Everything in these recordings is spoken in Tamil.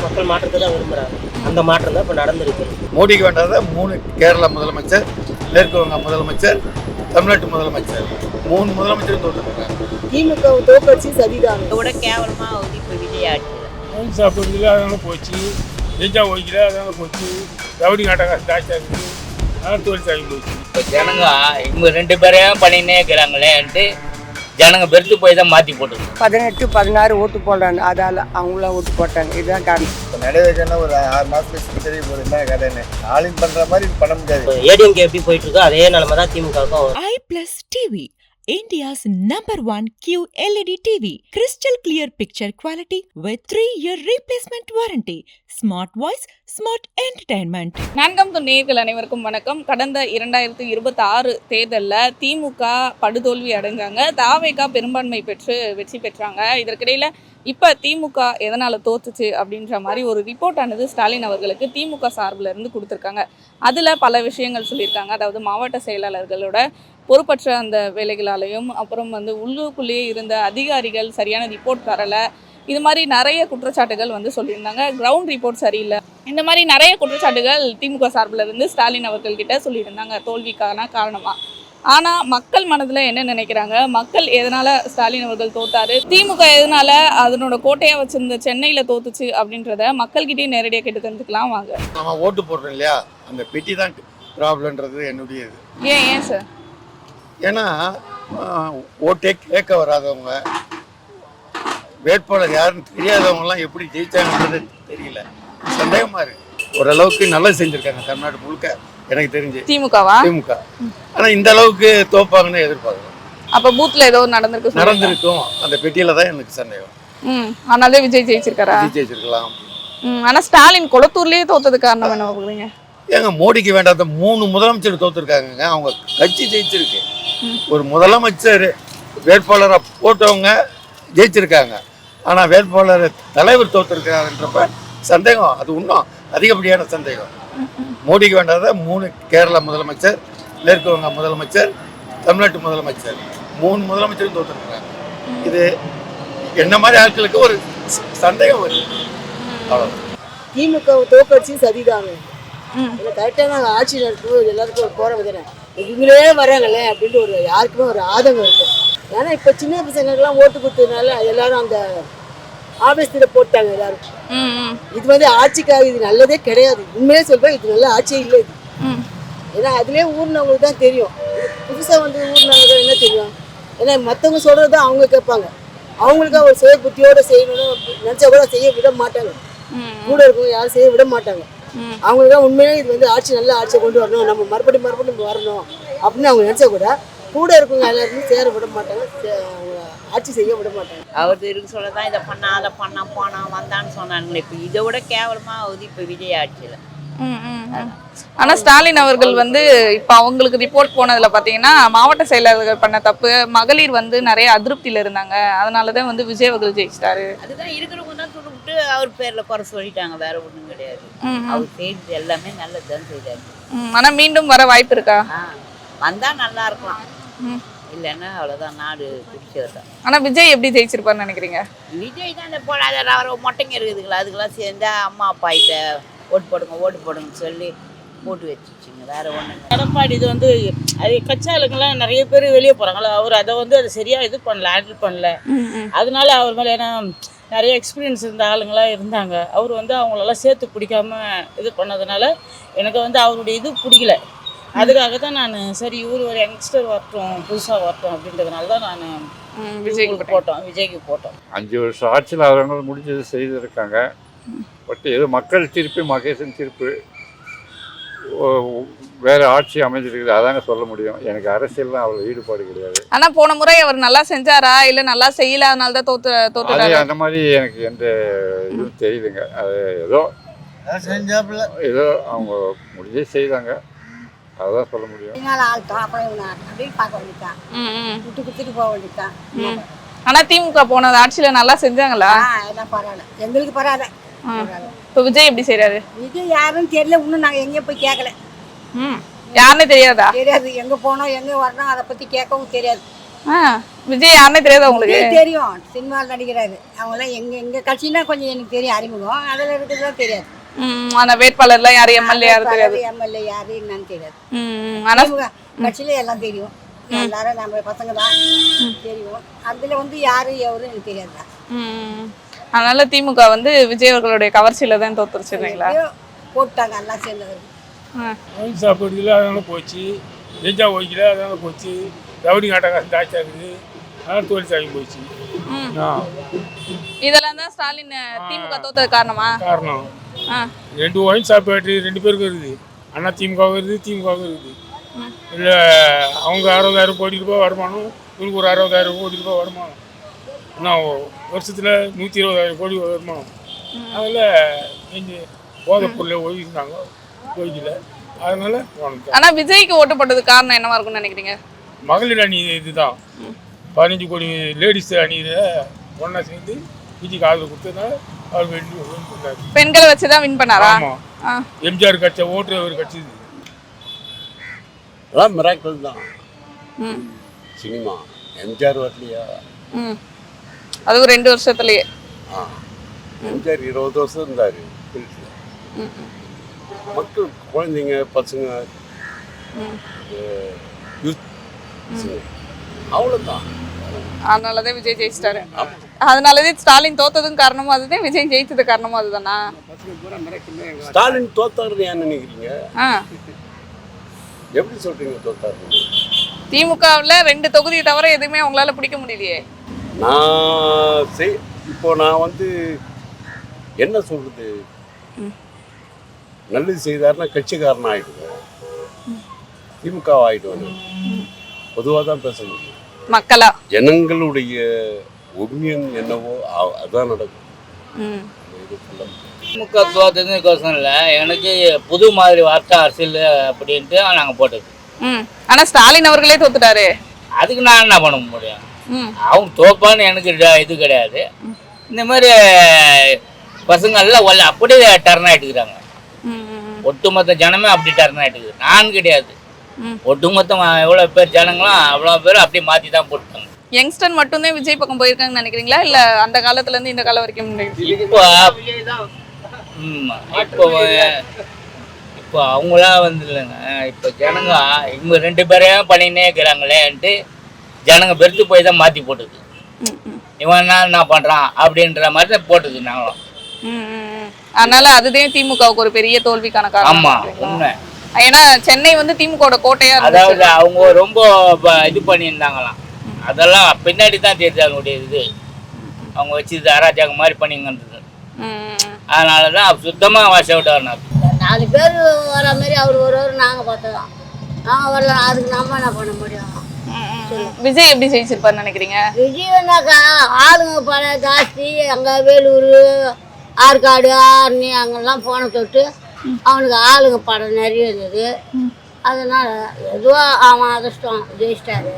மக்கள் மாற்றத்தை தான் விரும்புகிறாங்க. அந்த மாற்றம் தான் இப்போ நடந்திருக்கு. மோடிக்கு வேண்டாத 3 கேரளா முதலமைச்சர், மேற்கு வங்க முதலமைச்சர், தமிழ்நாட்டு முதலமைச்சர் 3 முதலமைச்சரும் தோற்றுருக்காங்க. திமுக தோக்கடிச்சு சதிதான். இதோட கேவலமாக வந்து இப்போ விஜய் ஆட்சியில் சாப்பிட்றதுல அதனால போச்சு, ஜெயிச்சா ஓய்க்கல அதனால போச்சு, ரவுடி நாட்டகம் ஜாஸ்தியாக இருக்குது, அதனால தோல்வி சாகி போச்சு. இப்போ ஜனங்க இவங்க 2 பேரையும் பண்ணினே இருக்கிறாங்களேன்ட்டு ஜனங்க பெருத்து போய் தான் மாற்றி போட்டுருக்கு. 18, 16 ஓட்டு போடுறாங்க. அதால அவங்களாம் ஓட்டு போட்டாங்க. இதுதான் காரணம். இப்போ நிறைவேற்றணும் ஒரு 6 மாதத்துக்கு தெரிய போகுது. என்ன கதைன்னு ஆலின் பண்ணுற மாதிரி பண்ண முடியாது. ஏடிஎம்கே எப்படி போயிட்டு இருக்கோ அதே நிலைமை தான் திமுகவுக்கும். iPlus TV, India's #1 QLED TV, crystal clear picture quality with 3-year replacement warranty, smart voice, smart entertainment. நான்காம் நேயர்கள் அனைவருக்கும் வணக்கம். கடந்த 2026 தேர்தலில் திமுக படுதோல்வி அடைஞ்சாங்க. தாவேகா பெரும்பான்மை பெற்று வெற்றி பெற்றாங்க. இதற்கிடையில் இப்போ திமுக எதனால் தோத்துச்சு அப்படின்ற மாதிரி ஒரு ரிப்போர்ட் ஆனது ஸ்டாலின் அவர்களுக்கு திமுக சார்பில் இருந்து கொடுத்துருக்காங்க. அதில் பல விஷயங்கள் சொல்லியிருக்காங்க. அதாவது மாவட்ட செயலாளர்களோட பொறுப்பற்ற அந்த வேலைகளாலையும், அப்புறம் வந்து உள்ளுக்குள்ளேயே இருந்த அதிகாரிகள் சரியான ரிப்போர்ட் தரலை, இது மாதிரி நிறைய குற்றச்சாட்டுகள் வந்து சொல்லியிருந்தாங்க. கிரவுண்ட் ரிப்போர்ட் சரியில்லை, இந்த மாதிரி நிறைய குற்றச்சாட்டுகள் திமுக சார்பில் இருந்து ஸ்டாலின் அவர்கள்கிட்ட சொல்லியிருந்தாங்க தோல்விக்கான காரணமாக. ஆனால் மக்கள் மனதில் என்ன நினைக்கிறாங்க, மக்கள் எதனால் ஸ்டாலின் அவர்கள் தோத்தாரு, திமுக எதனால் அதனோட கோட்டையாக வச்சுருந்த சென்னையில் தோத்துச்சு அப்படின்றத மக்கள்கிட்டே நேரடியாக கேட்டு தெரிஞ்சுக்கலாம் வாங்க. நம்ம ஓட்டு போடுறோம் இல்லையா, அந்த பெட்டி தான் ப்ராப்ளம்ன்றது என்னுடைய இது. ஏன் சார்? ஏன்னா ஓட்டே கேட்க வராதவங்க, வேட்பாளர் யாருன்னு தெரியாதவங்கலாம் எப்படி ஜெயிச்சாங்கன்றது தெரியல, சந்தேகமாக இருக்குது. ஓரளவுக்கு நல்லா செஞ்சுருக்காங்க தமிழ்நாடு முழுக்க எனக்கு தெரிஞ்சு திமுக. ஆனால் இந்த அளவுக்கு தோப்பாங்கன்னு எதிர்பார்க்குறோம். அப்போ பூத்தில் ஏதோ நடந்திருக்கும், அந்த பெட்டியில் தான் எனக்கு சந்தேகம். அதனால விஜய் ஜெயிச்சிருக்காரா? ஜெயிச்சிருக்கலாம். ஆனால் ஸ்டாலின் கொளத்தூர்லேயே தோத்தது காரணம் என்ன பார்க்குறீங்க? ஏங்க மோடிக்கு வேண்டாத 3 முதலமைச்சர் தோத்துருக்காங்க. அவங்க கட்சி ஜெயிச்சிருக்கு. ஒரு முதலமைச்சர் வேட்பாளராக போட்டவங்க ஜெயிச்சிருக்காங்க. ஆனால் வேட்பாளர் தலைவர் தோத்துருக்காருன்றப்ப சந்தேகம், அது இன்னும் அதிகப்படியான சந்தேகம். மோடிக்கு வேண்டாத 3 கேரளா முதலமைச்சர், மேற்கு வங்க முதலமைச்சர், தமிழ்நாட்டு முதலமைச்சர் 3 முதலமைச்சரும் தோத்துருக்காங்க. இது என்ன மாதிரி ஆட்களுக்கு ஒரு சந்தேகம் வருது. அவ்வளோதான். திமுக தோக்கடிச்சு சதிதாங்க. கரெக்டாக நாங்கள் ஆட்சி நடத்தும் எல்லாருக்கும் ஒரு போகிற விதனை இவங்களே வராங்களே அப்படின்ட்டு ஒரு யாருக்குமே ஒரு ஆதங்கம் இருக்கும். ஏன்னா இப்போ சின்ன பசங்களுக்கெல்லாம் ஓட்டு கொடுத்ததுனால எல்லாரும் அந்த ஆபீஸில் போட்டாங்க எல்லாரும். இது வந்து ஆட்சிக்காக இது நல்லதே கிடையாது. உண்மையே சொல்கிறேன், இது நல்ல ஆட்சியே இல்லை இது. ஏன்னா அதுலேயே ஊர்னவங்களுக்கு தான் தெரியும். புதுசாக வந்து ஊர்னவங்க என்ன தெரியும். ஏன்னா மற்றவங்க சொல்கிறது தான் அவங்க கேட்பாங்க. அவங்களுக்காக ஒரு சுய புத்தியோடு செய்யணும்னு நினச்சா கூட செய்ய விட மாட்டாங்க. கூட இருக்கவங்க யாரும் செய்ய விட மாட்டாங்க. அவங்களுக்கு தான் உண்மையிலே இது வந்து ஆட்சி நல்ல ஆட்சியை கொண்டு வரணும், நம்ம மறுபடியும் வரணும் அப்படின்னு அவங்க நினச்சா கூட இருக்கவங்க எல்லாருமே சேர விட மாட்டாங்க, ஆட்சி செய்ய விட மாட்டாங்க. அவர் இருக்கு சொல்ல தான் இதை பண்ணா அதை பண்ணா போனான் வந்தான்னு சொன்னாங்களே. இப்போ இதை விட கேவலமாக ஆகுது இப்போ விஜய் ஆட்சியில். ஆனால் ஸ்டாலின் அவர்கள் வந்து இப்போ அவங்களுக்கு ரிப்போர்ட் போனதில் பார்த்தீங்கன்னா மாவட்ட செயலாளர்கள் பண்ண தப்பு, மகளிர் வந்து நிறைய அதிருப்தியில் இருந்தாங்க, அதனால தான் வந்து விஜய் அவர்கள் ஜெயிச்சிட்டாரு. அதுதான் இருக்கிறவங்க தான் சொல்லிவிட்டு அவர் பேரில் குறை சொல்லிட்டாங்க, வேற ஒன்றும் கிடையாது. அவர் செய்தது எல்லாமே நல்லது தான் செய்தாரு. ஆனால் மீண்டும் வர வாய்ப்பு இருக்கா? வந்தால் நல்லா இருக்கலாம், இல்லைன்னா அவ்வளோதான், நாடு பிடிச்சதுதான். ஆனால் விஜய் எப்படி ஜெயிச்சிருப்பாருன்னு நினைக்கிறீங்க? விஜய் தான் இந்த போடாத அவர் மொட்டைங்க இருக்குதுங்களா, அதுக்கெல்லாம் சேர்ந்தா அம்மா அப்பா கிட்ட ஓட்டு போடுங்கன்னு சொல்லி போட்டு வச்சுச்சுங்க, வேற ஒன்று. எடப்பாடி இது வந்து அது கட்சியாளுங்கெல்லாம் நிறைய பேர் வெளியே போகிறாங்களா, அவர் அதை வந்து அதை சரியாக இது பண்ணல, ஹேண்டில் பண்ணல. அதனால அவர் மேலே ஏன்னா நிறைய எக்ஸ்பீரியன்ஸ் இருந்த ஆளுங்களாம் இருந்தாங்க. அவர் வந்து அவங்களெல்லாம் சேர்த்து பிடிக்காம இது பண்ணதுனால எனக்கு வந்து அவருடைய இது பிடிக்கல. அதுக்காக தான் நான் சரி இவர் ஒரு யங்ஸ்டர் வரட்டும், புதுசாக வரட்டும் அப்படின்றதுனால தான் நான் விஜய்க்கு போட்டோம். 5 வருஷம் ஆட்சியில் அவங்க முடிஞ்சது செய்திருக்காங்க. பட் ஏதோ மக்கள் தீர்ப்பு, மகேசன் தீர்ப்பு, வேற ஆட்சி அமைஞ்சிருக்குது, அதாங்க சொல்ல முடியும். எனக்கு அரசியல்லாம் அவ்வளோ ஈடுபாடு கிடையாது. ஆனால் போன முறை அவர் நல்லா செஞ்சாரா இல்லை நல்லா செய்யல அதனால தான் தோத்து அந்த மாதிரி எனக்கு எந்த இதுவும் தெரியலைங்க. அது ஏதோ ஏதோ அவங்க முடிஞ்சே செய்தாங்க, அதான் சொல்ல முடியும். ஆனா திமுக போனது ஆட்சியில நல்லா செஞ்சாங்களா? எங்களுக்கு பரவாயில்ல. இப்போ விஜய் எப்படி செய்யறாரு? விஜய் யாருன்னு தெரியல, இன்னும் நாங்கள் எங்கேயும் போய் கேட்கல. யாருன்னு தெரியாதா? தெரியாது, எங்க போனோம் எங்க வரணும் அதை பத்தி கேட்கவும் தெரியாது. விஜய் யாருன்னே தெரியாதா உங்களுக்கு? தெரியும், சினிமாவில் நடிக்கிறாரு. அவங்களாம் எங்கள் கட்சினா கொஞ்சம் எனக்கு தெரியும், அறிமுகம். அதில் இருக்கிறதுலாம் தெரியாது. ஆனா வேட்பாளர்லாம் யாரு, எம்எல்ஏ யாரும் தெரியாது. எம்எல்ஏ யாரு என்னன்னு தெரியாது. ஆனா கட்சியில எல்லாம் தெரியும். எல்லாரும் நம்ம பசங்க தான் தெரியும். அதுல வந்து யாரு எவரும் எனக்கு தெரியாது. அதனால திமுக வந்து விஜய் அவர்களுடைய கவர்ச்சியில தான் தோத்துருச்சுங்களா? போட்டாங்க எல்லாம் சேர்ந்தவர்கள். ஒயின் சாப்பிடுறதுல அதனால போச்சு, நெஞ்சா ஓய்க்கல அதனால போச்சு, ரவுடி காட்டக்காசு ஜாஸ்தியாக இருக்குது, அதனால தோல்வி சாகி போச்சு. இதெல்லாம் தான் ஸ்டாலின் திமுக தோத்தது காரணமா? காரணம் 2 ஒயின் சாப்பாடு 2 பேருக்கும் இருக்குது. அண்ணா திமுகவும் இருக்குது, திமுகவும் இருக்குது. இல்லை அவங்க 60,000 கோடி ரூபாய் வருமானம், இவங்களுக்கு ஒரு 60,000 கோடி ரூபாய் வருமானம். ஆனால் வருஷத்தில் 120,000 கோடி வருமானம். அதில் நீங்கள் போதைப் பொருளை ஒழிக்கிறாங்க, ஒழிக்கல, அதனால போனது. ஆனால் விஜய்க்கு ஓட்டு போட்டது காரணம் என்னவா இருக்கும்னு நினைக்கிறீங்க? மகளிர் அணி இதுதான் 15 கோடி லேடிஸ் அணியில் ஒன்றா சேர்ந்து விஜய்க்கு ஆதரவு கொடுத்ததுனால அவர் வின் பண்ணார். பெண்களை வச்சு தான் வின் பண்ணாரா? ஆமாம், எம்ஜிஆர் கட்சி ஓட்டு ஒரு கட்சி இது. அதான் மிராக்கிள் தான் சினிமா. எம்ஜிஆர் வரலையா? அதுவும் 2 வருஷத்துலயே. எம்ஜிஆர் 20 வருஷம் இருந்தார். மக்கள், குழந்தைங்க, பசங்க, யூத், அவ்வளோதான். அதனாலதான் விஜய் ஜெயிச்சிட்டாரு. அதனாலதான் ஸ்டாலின் தோத்ததும் காரணமும் அதுதான், விஜய் ஜெயிச்சது காரணமும் அதுதானா? ஸ்டாலின் தோத்தாருன்னு ஏன் நினைக்கிறீங்க? எப்படி சொல்றீங்க தோத்தாரு? திமுகவில் 2 தொகுதியை தவிர எதுவுமே உங்களால பிடிக்க முடியலையே. இப்போ நான் வந்து என்ன சொல்றது, நல்லது செய்தாருன்னா கட்சிக்காரன் ஆயிடுவேன், திமுக ஆயிடுவேன். பொதுவாக தான் பேச முடியும். மக்களா ஜனங்களுடைய ஒப்பீனியன் என்னவோ அதான் நடக்கும். திமுக தோத்ததுக்கோசம் இல்லை, எனக்கு புது மாதிரி வார்த்தை அரசியல் அப்படின்ட்டு நாங்கள் போட்டது. ஆனா ஸ்டாலின் அவர்களே தோத்துட்டாரு. அதுக்கு நான் என்ன பண்ண முடியும்? அவங்க தோப்பான்னு எனக்கு இது கிடையாது. இந்த மாதிரி பசங்கள்லாம் அப்படியே டர்ன் ஆகிட்டுக்கிறாங்க. ஒட்டுமொத்த ஜனமே அப்படி டர்ன் ஆகிட்டுக்குது. நான் கிடையாது, ஒட்டுமொத்தம் எவ்வளோ பேர் ஜனங்களும் அவ்வளோ பேரும் அப்படியே மாற்றி தான் போட்டுட்டாங்க. யங்ஸ்டர் மட்டும்தான் விஜய் பக்கம் போயிருக்காங்கன்னு நினைக்கிறீங்களா, இல்லை அந்த காலத்துலேருந்து இந்த காலம் வரைக்கும்? இப்போ அவங்களாம் வந்து இல்லைங்க, இப்போ ஜனங்க இவங்க 2 பேரையும் பண்ணினே இருக்கிறாங்களேன்ட்டு ஜனங்க பெருத்து போய் தான் மாற்றி போட்டுது. இவன் என்ன பண்ணுறான் அப்படின்ற மாதிரி தான் போட்டுது நாங்களும். அதனால அதுதான் திமுகவுக்கு ஒரு பெரிய தோல்விக்கான காரணம். ஆமாம், உண்மை. ஏன்னா சென்னை வந்து திமுக கோட்டையா, அதாவது அவங்க ரொம்ப இது பண்ணியிருந்தாங்களாம். அதெல்லாம் பின்னாடி தான் தெரியுது அவங்களுடைய இது, அவங்க வச்சு அராஜகம் மாதிரி பண்ணிங்கிறது. அதனால தான் சுத்தமாக வாஷ் அவுட் ஆனார். 4 பேர் வர மாதிரி அவர் ஒருவர் நாங்கள் பார்த்தோம். நாங்கள் வரல, அதுக்கு நம்ம என்ன பண்ண முடியும்? விஜய் எப்படி ஜெயிச்சிருப்பாருன்னு நினைக்கிறீங்க? விஜய்னாக்கா ஆளுங்க பணம் ஜாஸ்தி. அங்கே வேலூர், ஆற்காடு, ஆரணி அங்கெல்லாம் போன தொட்டு அவனுக்கு ஆளுங்க படம் நிறைய இருந்தது. அதனால எதுவோ அவன் அதிர்ஷ்டம் ஜெயிச்சிட்டாரு.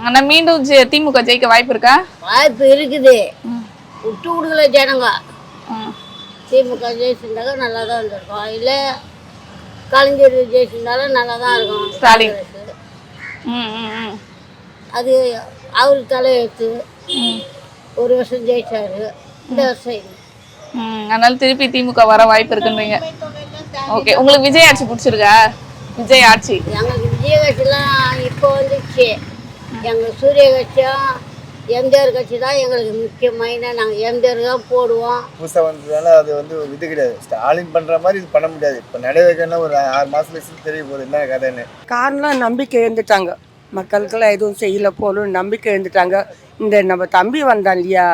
ஆனால் மீண்டும் திமுக ஜெயிக்க வாய்ப்பு இருக்கா? வாய்ப்பு இருக்குது, விட்டு கொடுக்கல ஜனங்க. திமுக ஜெயிச்சிருந்தாக்க நல்லா தான் இருந்திருக்கும், இல்லை கலைஞர் ஜெயிச்சிருந்தாலும் நல்லா தான் இருக்கும். ஸ்டாலின் அது அவர் தலையெழுத்து. 1 வருஷம் ஜெயிச்சாரு, இந்த வருஷம் இல்லை. அதனால திருப்பி திமுக வர வாய்ப்பு இருக்குன்றீங்க. ஓகே, உங்களுக்கு விஜய் ஆட்சி பிடிச்சிருக்கா? விஜய் ஆட்சி எங்களுக்கு விஜய் கட்சிலாம் இப்போ வந்துச்சு. எங்கள் சூரிய கட்சியும் எம்ஜிஆர் கட்சி தான் எங்களுக்கு முக்கியமான. நாங்கள் எம்ஜிஆர் தான் போடுவோம். புதுசாக வந்ததுனால அது வந்து இது கிடையாது, ஸ்டாலின் பண்ணுற மாதிரி இது பண்ண முடியாது. இப்போ நிறைவேற்றனா ஒரு 6 மாதத்துல தெரிய போகுது என்ன கதைன்னு. காரணம் நம்பிக்கை எழுந்துட்டாங்க, மக்களுக்கெல்லாம் எதுவும் செய்யலை போலும் நம்பிக்கை எழுந்துட்டாங்க. இந்த நம்ம தம்பி வந்தான் இல்லையா,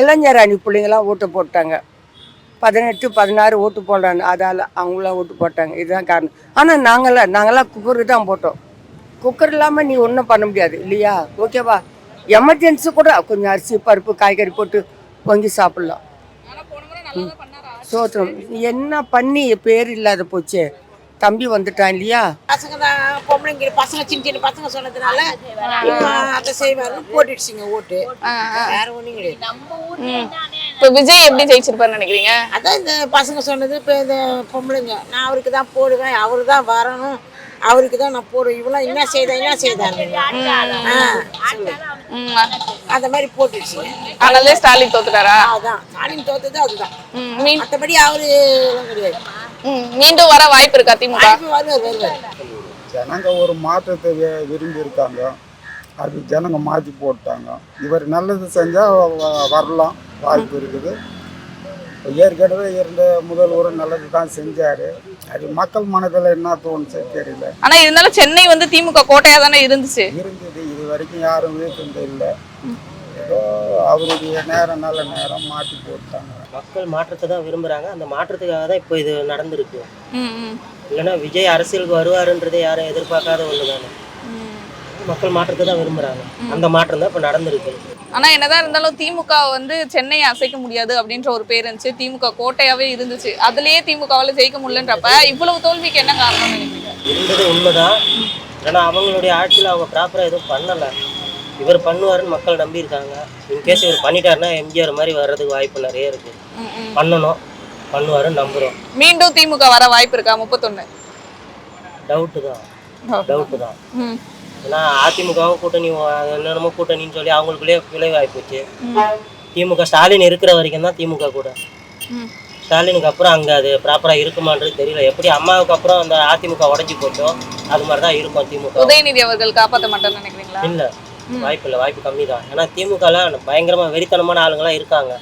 இளைஞர் அணி பிள்ளைங்களாம் ஓட்டு போட்டாங்க. 18, 16 ஓட்டு போடுறாங்க, அதால் அவங்களாம் ஓட்டு போட்டாங்க. இதுதான் காரணம். ஆனால் நாங்களாம் குக்கருக்கு தான் போட்டோம். குக்கர் இல்லாமல் நீ ஒன்றும் பண்ண முடியாது இல்லையா? ஓகேவா? எமர்ஜென்சி கூட கொஞ்சம் அரிசி பருப்பு காய்கறி போட்டு பொங்கி சாப்பிட்லாம். சோத்திரம் என்ன பண்ணி பேர் இல்லாத போச்சு. தம்பி வந்துட்டான் இல்லையா, பசங்க தான் பொம்பளைங்க பசங்க சின்ன பசங்க சொன்னதுனால அதை செய்வாரு போட்டுடுச்சுங்க ஓட்டு. வேற ஒன்றும் கிடையாது. இப்போ விஜய் எப்படி ஜெயிச்சிருப்பாருன்னு நினைக்கிறீங்க? அதான் இந்த பசங்க சொன்னது. இப்போ இந்த பொம்பளைங்க நான் அவருக்கு தான் போடுவேன், அவரு தான் வரணும், அவருக்கு தான் நான் போடுவேன். இவெல்லாம் என்ன செய்தாங்க அந்த மாதிரி போட்டுச்சு. அதனாலே ஸ்டாலின் தோத்துட்டாரா? அதான் ஸ்டாலின் தோத்தது அதுதான். மற்றபடி அவரு கிடையாது. மீண்டும் வர வாய்ப்பு இருக்கா திமுக? வருவார். ஜனங்க ஒரு மாற்றத்தை விரும்பி இருக்காங்க, அது ஜனங்க மாற்றி போட்டாங்க. இவர் நல்லது செஞ்சால் வரலாம், வாய்ப்பு இருக்குது. ஏற்கனவே இருந்த முதல்வர் நல்லது தான் செஞ்சார், அது மக்கள் மனதில் என்ன தோணுச்சு தெரியல. ஆனால் இருந்தாலும் சென்னை வந்து திமுக கோட்டையாக தானே இருந்துச்சு. இருந்தது, இது வரைக்கும் யாரும் வீட்டு இல்லை. ஏதோ அவருடைய நேரம் நல்ல நேரம் மாற்றி போட்டாங்க. மக்கள் மாற்றத்தை தான் விரும்புகிறாங்க. அந்த மாற்றத்துக்காக தான் இப்போ இது நடந்திருக்கு. இல்லைன்னா விஜய் அரசியலுக்கு வருவாருன்றதை யாரும் எதிர்பார்க்காத ஒன்று தானே. மக்கள் மாற்றத்தை தான் விரும்புகிறாங்க. அந்த மாற்றம் தான் இப்போ நடந்திருக்கு. ஆனால் என்னதான் இருந்தாலும் திமுக வந்து சென்னையை அசைக்க முடியாது அப்படின்ற ஒரு பேர் இருந்துச்சு. திமுக கோட்டையாகவே இருந்துச்சு. அதுலேயே திமுகவால் ஜெயிக்க முடியலன்றப்ப இவ்வளவு தோல்விக்கு என்ன காரணம்னு நினைக்கிறீங்க? இருந்தது உண்மைதான். ஏன்னா அவங்களுடைய ஆட்சியில் அவங்க ப்ராப்பராக எதுவும் பண்ணலை. இவர் பண்ணுவாருன்னு மக்கள் நம்பியிருக்காங்க. இன்கேஸ் இவர் பண்ணிட்டாருன்னா எம்ஜிஆர் மாதிரி வர்றதுக்கு வாய்ப்பு நிறைய இருக்குது. பண்ணணும், பண்ணுவாருன்னு நம்புகிறோம். மீண்டும் திமுக வர வாய்ப்பு இருக்கா? 31 டவுட்டு தான். ஏன்னா அதிமுகவும் கூட்டணி என்னென்னமோ கூட்டணின்னு சொல்லி அவங்களுக்குள்ளேயே விளைவு ஆகிப்போச்சு. திமுக ஸ்டாலின் இருக்கிற வரைக்கும் தான் திமுக கூட. ஸ்டாலினுக்கு அப்புறம் அங்கே அது ப்ராப்பராக இருக்குமான்றது தெரியல. எப்படி அம்மாவுக்கு அப்புறம் அந்த அதிமுக உடஞ்சி போச்சோ அது மாதிரி தான் இருக்கும் திமுக. உதயநிதி அவர்கள் காப்பாற்ற மாட்டான்னு நினைக்கிறீங்களா? இல்லை, வாய்ப்பு இல்லை, வாய்ப்பு கம்மி தான். ஏன்னா திமுகலாம் பயங்கரமாக வெறித்தனமான ஆளுங்களாம் இருக்காங்க.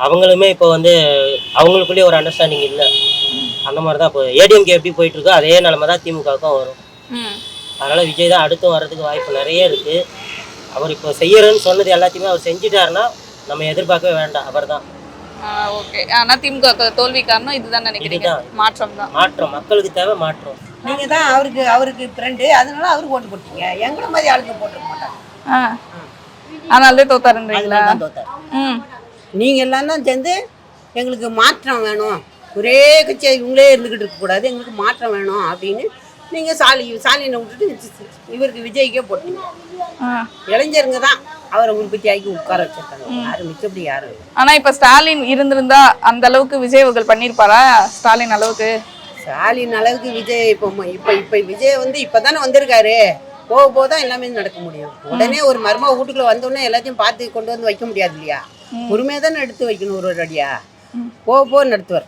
அவங்களுமே இப்போ வந்து அவங்களுக்குள்ளேயே ஒரு அண்டர்ஸ்டாண்டிங் இல்லை. அந்த மாதிரி தான் இப்போ ஏடிஎம்கே எப்படி போயிட்டு இருக்கோ அதே நிலைமை தான் திமுகவுக்கும் வரும். அதனால் விஜய் தான் அடுத்தும் வர்றதுக்கு வாய்ப்பு நிறைய இருக்குது. அவர் இப்போ செய்யறேன்னு சொன்னது எல்லாத்தையுமே அவர் செஞ்சுட்டாருன்னா நம்ம எதிர்பார்க்கவே வேண்டாம். அவர் தான். ஓகே. ஆனால் திமுக தோல்வி காரணம் இதுதான் நினைக்கிறீங்க? மாற்றம் தான். மாற்றம் மக்களுக்கு தேவை மாற்றம். நீங்கள் தான் அவருக்கு ஃப்ரெண்டு, அதனால அவருக்கு ஓட்டு போட்டீங்க. எங்களை மாதிரி ஆளுங்க போட்டுக்க மாட்டாங்க. அதனாலே தோத்தாருன்றீங்களா? நீங்கள் எல்லாம் தான் சேர்ந்து எங்களுக்கு மாற்றம் வேணும், ஒரே கட்சியாக இவங்களே இருந்துக்கிட்டு இருக்கக்கூடாது, எங்களுக்கு மாற்றம் வேணும் அப்படின்னு நீங்கள் ஸ்டாலினை விட்டுட்டு இவருக்கு விஜய்க்கே போட்டீங்க. இளைஞருங்க தான் அவரை உற்பத்தி ஆகி உட்கார வச்சிருக்காங்க. யாரும் மிச்சப்படி யாரும் இல்லை. ஆனால் இப்போ ஸ்டாலின் இருந்திருந்தா அந்த அளவுக்கு விஜய் அவர்கள் பண்ணியிருப்பாரா? ஸ்டாலின் அளவுக்கு விஜய் இப்போ விஜய் வந்து இப்போ தானே வந்திருக்காரு. போக தான் எல்லாமே நடக்க முடியும். உடனே ஒரு மர்ம வீட்டுக்குள்ள வந்தோடனே எல்லாத்தையும் பார்த்து கொண்டு வந்து வைக்க முடியாது இல்லையா? பொறுமையாக தானே எடுத்து வைக்கணும். ஒரு அடியா போக நடத்துவார்.